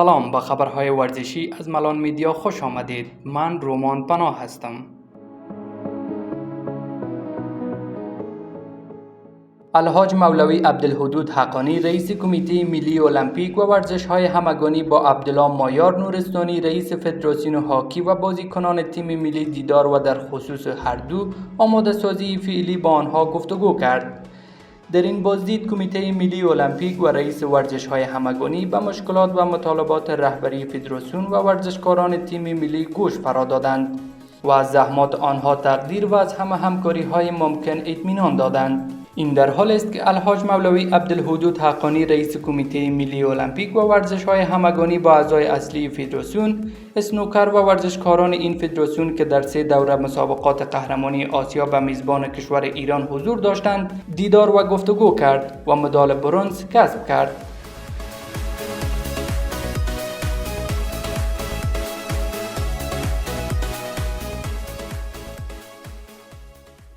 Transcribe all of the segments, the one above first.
سلام، با خبرهای ورزشی از ملان میدیا خوش آمدید. من رومان پناه هستم. الحاج مولوی عبدالحدود حقانی رئیس کمیته ملی المپیک و ورزش‌های همگانی با عبدالله مایار نورستانی رئیس فدراسیون هاکی و بازیکنان تیم ملی دیدار و در خصوص هر دو آماده سازی فعلی با آنها گفتگو کرد. در این بازدید کمیته ملی المپیک و رئیس ورزش‌های همگانی به مشکلات و مطالبات رهبری فدراسیون و ورزشکاران تیم ملی گوش فرا دادند و از زحمات آنها تقدیر و از همه همکاری‌های ممکن اطمینان دادند. این در حال است که الحاج مولوی عبدالحدود حقانی رئیس کمیته ملی المپیک و ورزش‌های همگانی با اعضای اصلی فدراسیون اسنوکر و ورزشکاران این فدراسیون که در 3 دوره مسابقات قهرمانی آسیا به میزبان کشور ایران حضور داشتند دیدار و گفتگو کرد و مدال برنز کسب کرد.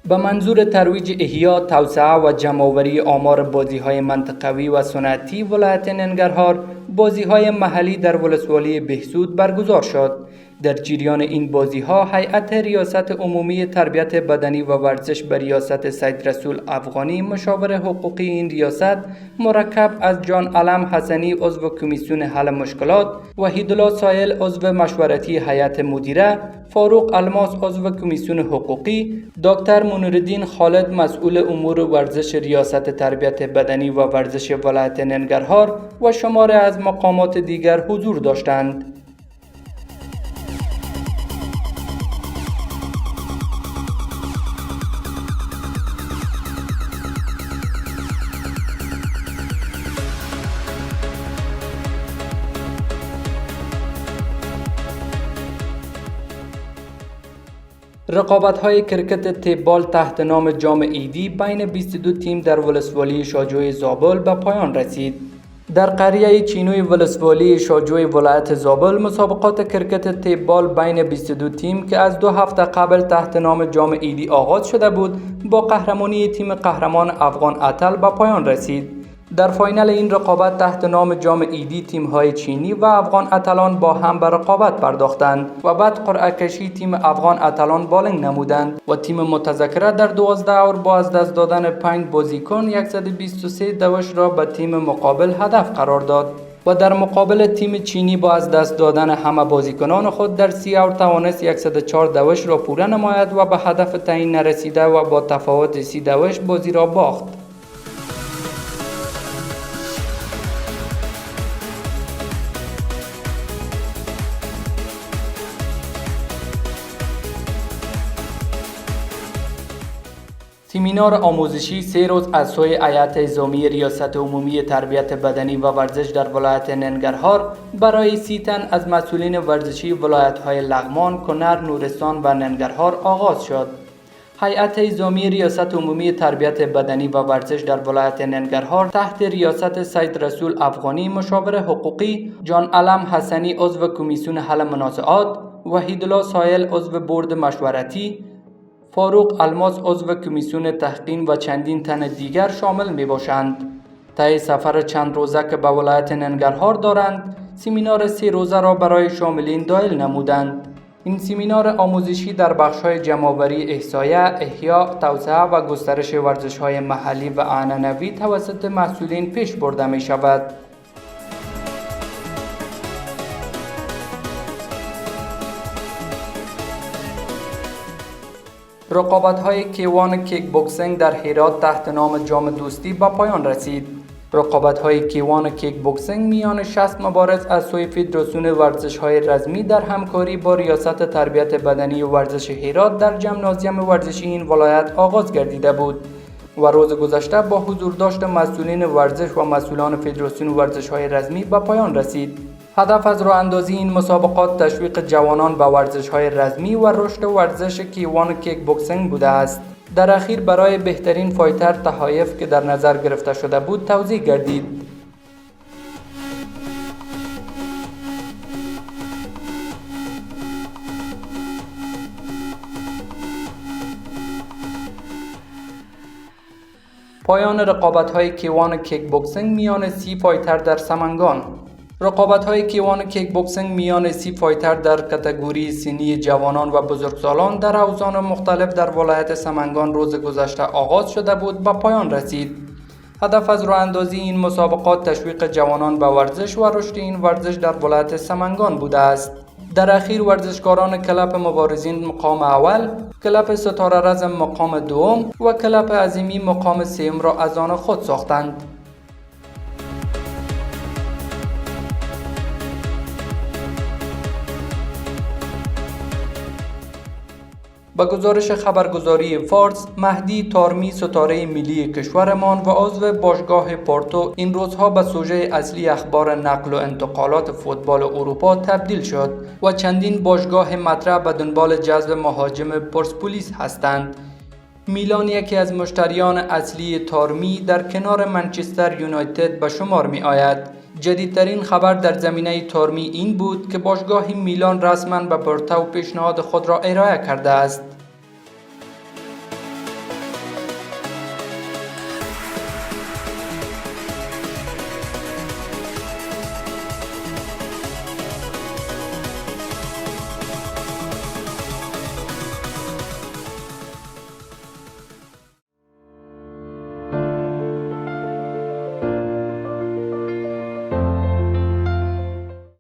به منظور ترویج احیا، توسعه و جمع‌آوری آمار بازی‌های منطقوی و سنتی ولایت ننگرهار، بازی‌های محلی در ولسوالی بهسود برگزار شد. در جریان این بازی‌ها هیئت ریاست عمومی تربیت بدنی و ورزش به ریاست سید رسول افغانی مشاور حقوقی این ریاست مرکب از جان علم حسنی عضو کمیسیون حل مشکلات، وحیدالله سایل عضو مشورتی هیئت مدیره، فاروق الماس عضو کمیسیون حقوقی، دکتر منیرالدین خالد مسئول امور ورزش ریاست تربیت بدنی و ورزش ولایت ننگرهار و شماره از مقامات دیگر حضور داشتند. رقابت‌های کرکت تیبال تحت نام جام ایدی بین 22 تیم در ولسوالی شاجوی زابل به پایان رسید. در قریه چینوی ولسوالی شاجوی ولایت زابل مسابقات کرکت تیبال بین 22 تیم که از 2 هفته قبل تحت نام جام ایدی آغاز شده بود با قهرمانی تیم قهرمان افغان اتل به پایان رسید. در فاینال این رقابت تحت نام جام ایدی تیم‌های چینی و افغان اتلان با هم به رقابت پرداختند و بعد قرعه کشی تیم افغان اتلان بالنگ نمودند و تیم متذکره در 12 اور با از دست دادن 5 بازیکن 123 دوش را به تیم مقابل هدف قرار داد و در مقابل تیم چینی با از دست دادن همه بازیکنان خود در 30 اور توانست 104 دوش را پوره نماید و به هدف تعیین نرسیده و با تفاوت 30 دوش بازی را باخت. سمینار آموزشی 3 روز از سوی هیئت نظامی ریاست عمومی تربیت بدنی و ورزش در ولایت ننگرهار برای 30 تن از مسئولین ورزشی ولایت‌های لغمان، کنر، نورستان و ننگرهار آغاز شد. هیئت نظامی ریاست عمومی تربیت بدنی و ورزش در ولایت ننگرهار تحت ریاست سید رسول افغانی مشاور حقوقی، جان علم حسنی عضو کمیسیون حل منازعات، وحیدالله سایل عضو بورد مشورتی، فاروق الماس عضو کمیسیون تحقیق و چندین تن دیگر شامل می باشند. طی سفر چند روزه که به ولایت ننگرهار دارند، سمینار 3 روزه را برای شاملین دایل نمودند. این سمینار آموزشی در بخش‌های جمع‌آوری احصایه، احیا، توسعه و گسترش ورزش‌های محلی و عنعنوی توسط مسئولین پیش برده می شود. رقابت‌های کیوان کیک بوکسینگ در هرات تحت نام جام دوستی به پایان رسید. رقابت‌های کیوان کیک بوکسینگ میان 60 مبارز از سوی فدراسیون ورزش‌های رزمی در همکاری با ریاست تربیت بدنی و ورزش هرات در جمنازیم ورزشی این ولایت آغاز گردیده بود و روز گذشته با حضور داشت مسئولین ورزش و مسئولان فدراسیون ورزش‌های رزمی به پایان رسید. هدف از راه اندازی این مسابقات تشویق جوانان به ورزش‌های رزمی و رشد ورزش کیوان کیک بوکسینگ بوده است. در اخیر برای بهترین فایتر تحایف که در نظر گرفته شده بود توضیح گردید. پایان رقابت‌های کیوان کیک بوکسینگ میان 30 فایتر در سمنگان. رقابت‌های کیوان کیک بوکسینگ میان 30 فایتر در کاتگوری سنی جوانان و بزرگسالان در اوزان مختلف در ولایت سمنگان روز گذشته آغاز شده بود به پایان رسید. هدف از راه اندازی این مسابقات تشویق جوانان به ورزش و رشد این ورزش در ولایت سمنگان بوده است. در اخیر ورزشکاران کلب مبارزین مقام اول، کلب ستاره رزم مقام دوم و کلب عظیمی مقام سوم را از آن خود ساختند. با گزارش خبرگزاری فارس، مهدی تارمی ستاره ملی کشورمان و عضو باشگاه پورتو این روزها به سوژه اصلی اخبار نقل و انتقالات فوتبال اروپا تبدیل شد و چندین باشگاه مطرح به دنبال جذب مهاجم پرسپولیس هستند. میلان یکی از مشتریان اصلی تارمی در کنار منچستر یونایتد به شمار می آید. جدیدترین خبر در زمینه تارمی این بود که باشگاه میلان رسما به پورتو پیشنهاد خود را ارائه کرده است.